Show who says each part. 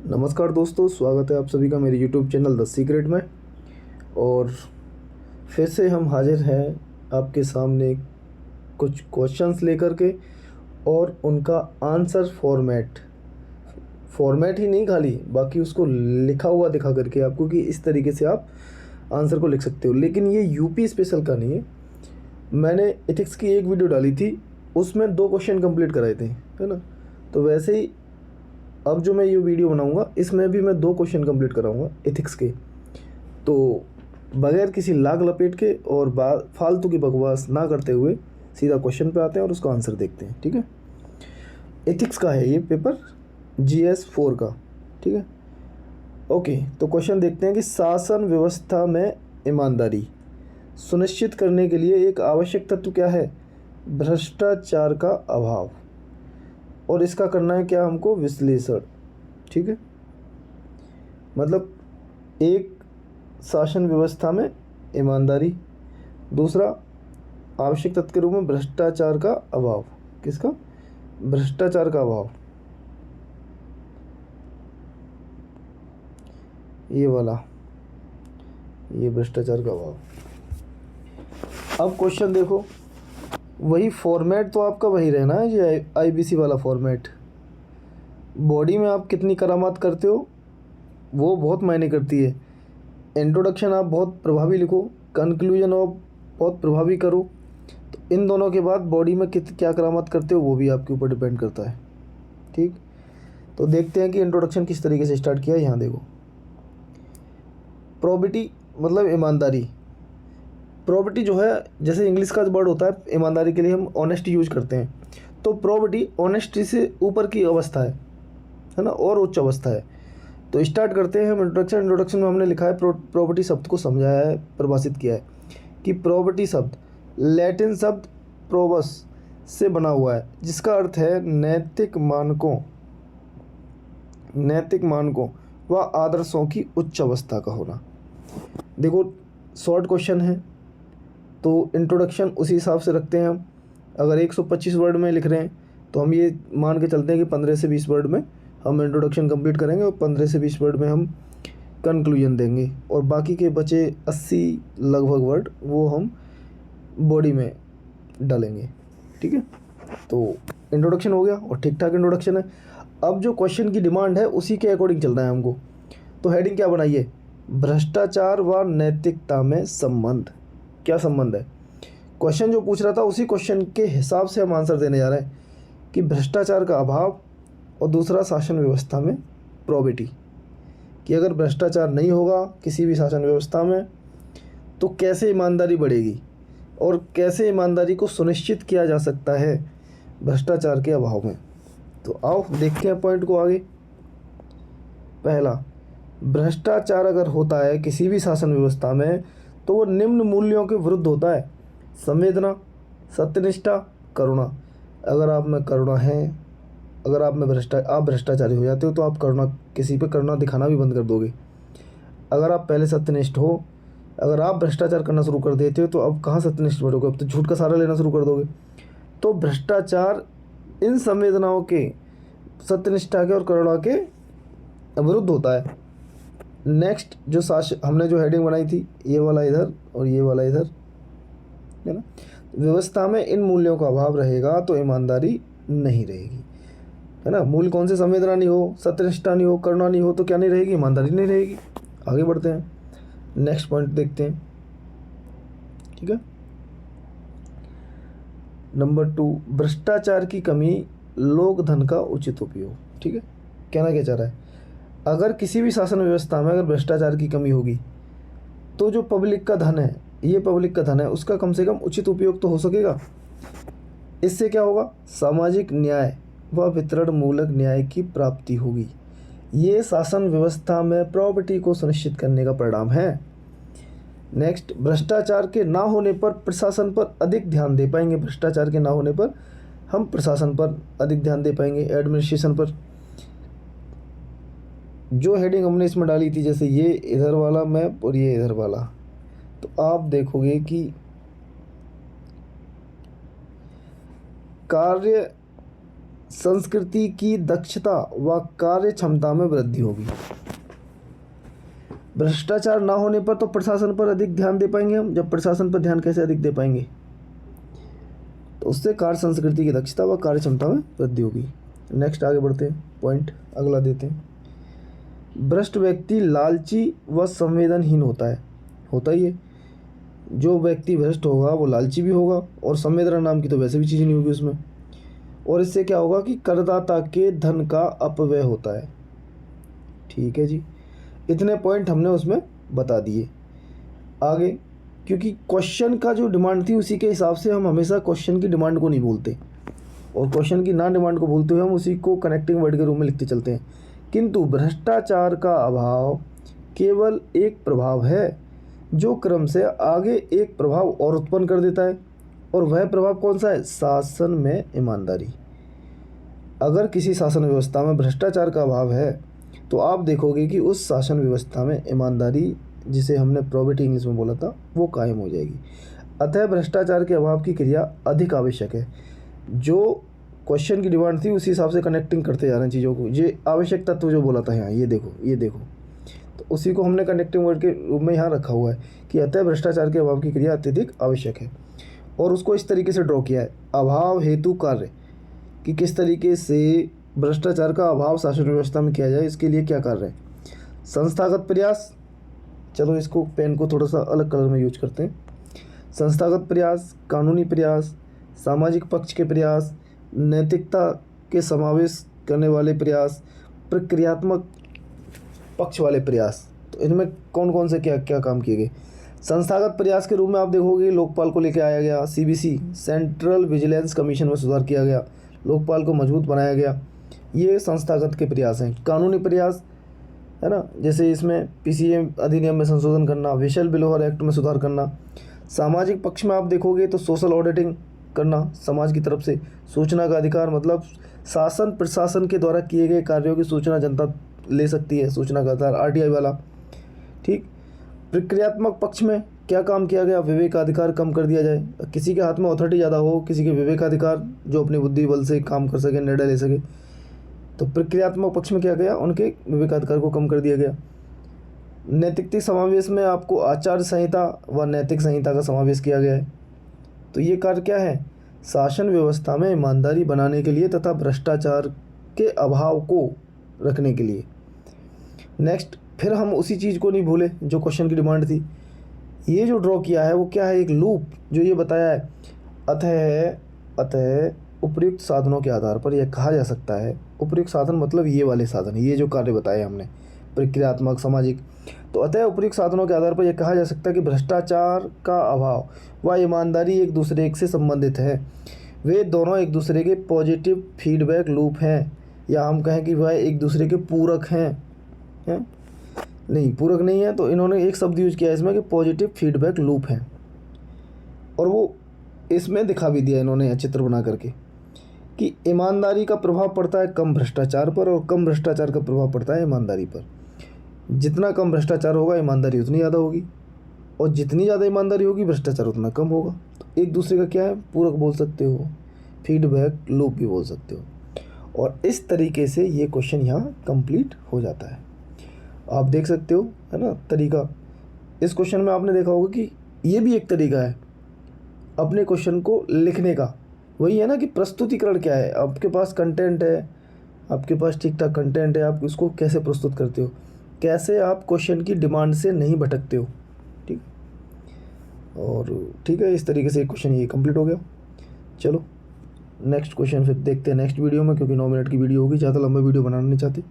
Speaker 1: नमस्कार दोस्तों, स्वागत है आप सभी का मेरे YouTube चैनल द सीक्रेट में। और फिर से हम हाजिर हैं आपके सामने कुछ क्वेश्चंस लेकर के और उनका आंसर फॉर्मेट ही नहीं, खाली बाकी उसको लिखा हुआ दिखा करके आपको कि इस तरीके से आप आंसर को लिख सकते हो। लेकिन ये यूपी स्पेशल का नहीं है। मैंने एथिक्स की एक वीडियो डाली थी, उसमें 2 क्वेश्चन कंप्लीट कराए थे, है ना। तो वैसे ही अब जो मैं ये वीडियो बनाऊंगा इसमें भी मैं 2 क्वेश्चन कंप्लीट कराऊंगा एथिक्स के। तो बगैर किसी लाग लपेट के और फालतू की बकवास ना करते हुए सीधा क्वेश्चन पे आते हैं और उसका आंसर देखते हैं, ठीक है। एथिक्स का है ये पेपर, GS 4 का, ठीक है। ओके, तो क्वेश्चन देखते हैं कि शासन व्यवस्था में ईमानदारी सुनिश्चित करने के लिए एक आवश्यक तत्व क्या है? भ्रष्टाचार का अभाव। और इसका करना है क्या हमको? विश्लेषण, ठीक है। मतलब एक, शासन व्यवस्था में ईमानदारी, दूसरा आवश्यक तत्व के रूप में भ्रष्टाचार का अभाव। किसका? भ्रष्टाचार का अभाव, ये वाला, ये भ्रष्टाचार का अभाव। अब क्वेश्चन देखो, वही फॉर्मेट तो आपका वही रहना है, ये IBC वाला फॉर्मेट। बॉडी में आप कितनी करामात करते हो वो बहुत मायने करती है। इंट्रोडक्शन आप बहुत प्रभावी लिखो, कंक्लूजन आप बहुत प्रभावी करो, तो इन दोनों के बाद बॉडी में क्या करामात करते हो वो भी आपके ऊपर डिपेंड करता है, ठीक। तो देखते हैं कि इंट्रोडक्शन किस तरीके से स्टार्ट किया है। यहाँ देखो, प्रोबिटी मतलब ईमानदारी। प्रोबिटी जो है, जैसे इंग्लिश का वर्ड होता है ईमानदारी के लिए, हम ऑनेस्टी यूज करते हैं। तो प्रोबिटी ऑनेस्टी से ऊपर की अवस्था है ना, और उच्च अवस्था है। तो स्टार्ट करते हैं हम इंट्रोडक्शन में हमने लिखा है, प्रॉपर्टी शब्द को समझाया है, परिभाषित किया है कि प्रॉपर्टी शब्द लैटिन शब्द प्रोबस से बना हुआ है, जिसका अर्थ है नैतिक मानकों व आदर्शों की उच्च अवस्था का होना। देखो, शॉर्ट क्वेश्चन है तो इंट्रोडक्शन उसी हिसाब से रखते हैं हम। अगर 125 वर्ड में लिख रहे हैं तो हम ये मान के चलते हैं कि 15 से 20 वर्ड में हम इंट्रोडक्शन कंप्लीट करेंगे और 15 से 20 वर्ड में हम कंक्लूजन देंगे, और बाकी के बचे 80 लगभग वर्ड वो हम बॉडी में डालेंगे, ठीक है। तो इंट्रोडक्शन हो गया और ठीक ठाक इंट्रोडक्शन है। अब जो क्वेश्चन की डिमांड है उसी के अकॉर्डिंग चलना है हमको। तो हेडिंग क्या बनाइए? भ्रष्टाचार व नैतिकता में संबंध। क्या संबंध है? क्वेश्चन जो पूछ रहा था उसी क्वेश्चन के हिसाब से हम आंसर देने जा रहे हैं कि भ्रष्टाचार का अभाव, और दूसरा शासन व्यवस्था में प्रोबिटी, कि अगर भ्रष्टाचार नहीं होगा किसी भी शासन व्यवस्था में तो कैसे ईमानदारी बढ़ेगी और कैसे ईमानदारी को सुनिश्चित किया जा सकता है भ्रष्टाचार के अभाव में। तो आओ देखते हैं पॉइंट को आगे। पहला, भ्रष्टाचार अगर होता है किसी भी शासन व्यवस्था में तो वो निम्न मूल्यों के विरुद्ध होता है: संवेदना, सत्यनिष्ठा, करुणा। अगर आप में करुणा है, अगर आप भ्रष्टाचारी हो जाते हो तो आप करुणा, किसी पे करुणा दिखाना भी बंद कर दोगे। अगर आप पहले सत्यनिष्ठ हो, अगर आप भ्रष्टाचार करना शुरू कर देते हो तो अब कहाँ सत्यनिष्ठ बढ़ोगे, अब तो झूठ का सहारा लेना शुरू कर दोगे। तो भ्रष्टाचार इन संवेदनाओं के, सत्यनिष्ठा के और करुणा के विरुद्ध होता है। नेक्स्ट, जो हमने जो हेडिंग बनाई थी, ये वाला इधर और ये वाला इधर, है ना। व्यवस्था में इन मूल्यों का अभाव रहेगा तो ईमानदारी नहीं रहेगी, है ना। मूल कौन से? संवेदना नहीं हो, सत्यनिष्ठा नहीं हो, करुणा नहीं हो तो क्या नहीं रहेगी? ईमानदारी नहीं रहेगी। आगे बढ़ते हैं, नेक्स्ट पॉइंट देखते हैं, ठीक है। नंबर 2, भ्रष्टाचार की कमी, लोक धन का उचित उपयोग, ठीक है। कहना क्या चाह रहा है? अगर किसी भी शासन व्यवस्था में अगर भ्रष्टाचार की कमी होगी तो जो पब्लिक का धन है, ये पब्लिक का धन है, उसका कम से कम उचित उपयोग तो हो सकेगा। इससे क्या होगा? सामाजिक न्याय व वितरण मूलक न्याय की प्राप्ति होगी। ये शासन व्यवस्था में प्रॉपर्टी को सुनिश्चित करने का परिणाम है। नेक्स्ट, भ्रष्टाचार के ना होने पर प्रशासन पर अधिक ध्यान दे पाएंगे। भ्रष्टाचार के ना होने पर हम प्रशासन पर अधिक ध्यान दे पाएंगे, एडमिनिस्ट्रेशन पर। जो हेडिंग हमने इसमें डाली थी, जैसे ये इधर वाला मैप और ये इधर वाला, तो आप देखोगे कि कार्य संस्कृति की दक्षता व कार्य क्षमता में वृद्धि होगी। भ्रष्टाचार ना होने पर तो प्रशासन पर अधिक ध्यान दे पाएंगे हम। जब प्रशासन पर ध्यान कैसे अधिक दे पाएंगे, तो उससे कार्य संस्कृति की दक्षता व कार्य क्षमता में वृद्धि होगी। नेक्स्ट आगे बढ़ते हैं, पॉइंट अगला देते हैं। भ्रष्ट व्यक्ति लालची व संवेदनहीन होता ही है। जो व्यक्ति भ्रष्ट होगा वो लालची भी होगा और संवेदना नाम की तो वैसे भी चीज़ नहीं होगी उसमें। और इससे क्या होगा कि करदाता के धन का अपव्यय होता है। ठीक है जी, इतने पॉइंट हमने उसमें बता दिए। आगे, क्योंकि क्वेश्चन का जो डिमांड थी उसी के हिसाब से हम हमेशा क्वेश्चन की डिमांड को नहीं बोलते, और क्वेश्चन की ना डिमांड को बोलते हुए हम उसी को कनेक्टिंग वर्ड के रूप में लिखते चलते हैं। किंतु भ्रष्टाचार का अभाव केवल एक प्रभाव है जो क्रम से आगे एक प्रभाव और उत्पन्न कर देता है, और वह प्रभाव कौन सा है? शासन में ईमानदारी। अगर किसी शासन व्यवस्था में भ्रष्टाचार का अभाव है तो आप देखोगे कि उस शासन व्यवस्था में ईमानदारी, जिसे हमने प्रोबेबिलिटी इंग्लिश में बोला था, वो कायम हो जाएगी। अतः भ्रष्टाचार के अभाव की क्रिया अधिक आवश्यक है। जो क्वेश्चन की डिमांड थी उसी हिसाब से कनेक्टिंग करते जा रहे हैं चीज़ों को। ये आवश्यक तत्व जो बोला था यहाँ, ये देखो, तो उसी को हमने कनेक्टिंग वर्ड के रूप में यहाँ रखा हुआ है कि अतः भ्रष्टाचार के अभाव की क्रिया अत्यधिक आवश्यक है। और उसको इस तरीके से ड्रॉ किया है, अभाव हेतु कार्य, कि किस तरीके से भ्रष्टाचार का अभाव शासन व्यवस्था में किया जाए, इसके लिए क्या कार्य है। संस्थागत प्रयास, चलो इसको पेन को थोड़ा सा अलग कलर में यूज करते हैं। संस्थागत प्रयास, कानूनी प्रयास, सामाजिक पक्ष के प्रयास, नैतिकता के समावेश करने वाले प्रयास, प्रक्रियात्मक पक्ष वाले प्रयास। तो इनमें कौन कौन से क्या क्या काम किए गए। संस्थागत प्रयास के रूप में आप देखोगे लोकपाल को लेकर आया गया, सीबीसी सेंट्रल विजिलेंस कमीशन में सुधार किया गया, लोकपाल को मजबूत बनाया गया। ये संस्थागत के प्रयास हैं। कानूनी प्रयास है ना, जैसे इसमें पीसीए अधिनियम में संशोधन करना, विशल बिलोहर एक्ट में सुधार करना। सामाजिक पक्ष में आप देखोगे तो सोशल ऑडिटिंग करना, समाज की तरफ से सूचना का अधिकार, मतलब शासन प्रशासन के द्वारा किए गए कार्यों की सूचना जनता ले सकती है, सूचना का अधिकार, आरटीआई वाला। ठीक। प्रक्रियात्मक पक्ष में क्या काम किया गया, विवेकाधिकार कम कर दिया जाए। किसी के हाथ में अथॉरिटी ज़्यादा हो, किसी के विवेकाधिकार जो अपनी बुद्धि बल से काम कर सके, निर्णय ले सके, तो प्रक्रियात्मक पक्ष में क्या गया, उनके विवेकाधिकार को कम कर दिया गया। नैतिकता समावेश में आपको आचार संहिता व नैतिक संहिता का समावेश किया गया है। तो ये कार्य क्या है, शासन व्यवस्था में ईमानदारी बनाने के लिए तथा भ्रष्टाचार के अभाव को रखने के लिए। नेक्स्ट, फिर हम उसी चीज़ को नहीं भूले जो क्वेश्चन की डिमांड थी। ये जो ड्रॉ किया है वो क्या है, एक लूप जो ये बताया है, अतः उपयुक्त साधनों के आधार पर यह कहा जा सकता है। उपयुक्त साधन मतलब ये वाले साधन, ये जो कार्य बताए हमने, प्रक्रियात्मक, सामाजिक। तो अतः उपयुक्त साधनों के आधार पर यह कहा जा सकता है कि भ्रष्टाचार का अभाव व ईमानदारी एक दूसरे से संबंधित है। वे दोनों एक दूसरे के पॉजिटिव फीडबैक लूप हैं, या हम कहें कि वह एक दूसरे के पूरक हैं। नहीं, पूरक नहीं है, तो इन्होंने एक शब्द यूज किया है इसमें कि पॉजिटिव फीडबैक लूप है, और वो इसमें दिखा भी दिया इन्होंने चित्र बना करके कि ईमानदारी का प्रभाव पड़ता है कम भ्रष्टाचार पर, और कम भ्रष्टाचार का प्रभाव पड़ता है ईमानदारी पर। जितना कम भ्रष्टाचार होगा ईमानदारी उतनी ज़्यादा होगी, और जितनी ज़्यादा ईमानदारी होगी भ्रष्टाचार उतना कम होगा। तो एक दूसरे का क्या है, पूरक बोल सकते हो, फीडबैक लूप भी बोल सकते हो। और इस तरीके से ये क्वेश्चन यहाँ कंप्लीट हो जाता है। आप देख सकते हो, है ना, तरीका। इस क्वेश्चन में आपने देखा होगा कि ये भी एक तरीका है अपने क्वेश्चन को लिखने का। वही है ना कि प्रस्तुतिकरण क्या है, आपके पास कंटेंट है, आपके पास ठीक ठाक कंटेंट है, आप उसको कैसे प्रस्तुत करते हो, कैसे आप क्वेश्चन की डिमांड से नहीं भटकते हो। ठीक, और ठीक है, इस तरीके से एक क्वेश्चन ये कंप्लीट हो गया। चलो नेक्स्ट क्वेश्चन फिर देखते हैं नेक्स्ट वीडियो में, क्योंकि 9 मिनट की वीडियो होगी, ज़्यादा लंबा वीडियो बनाना नहीं चाहते।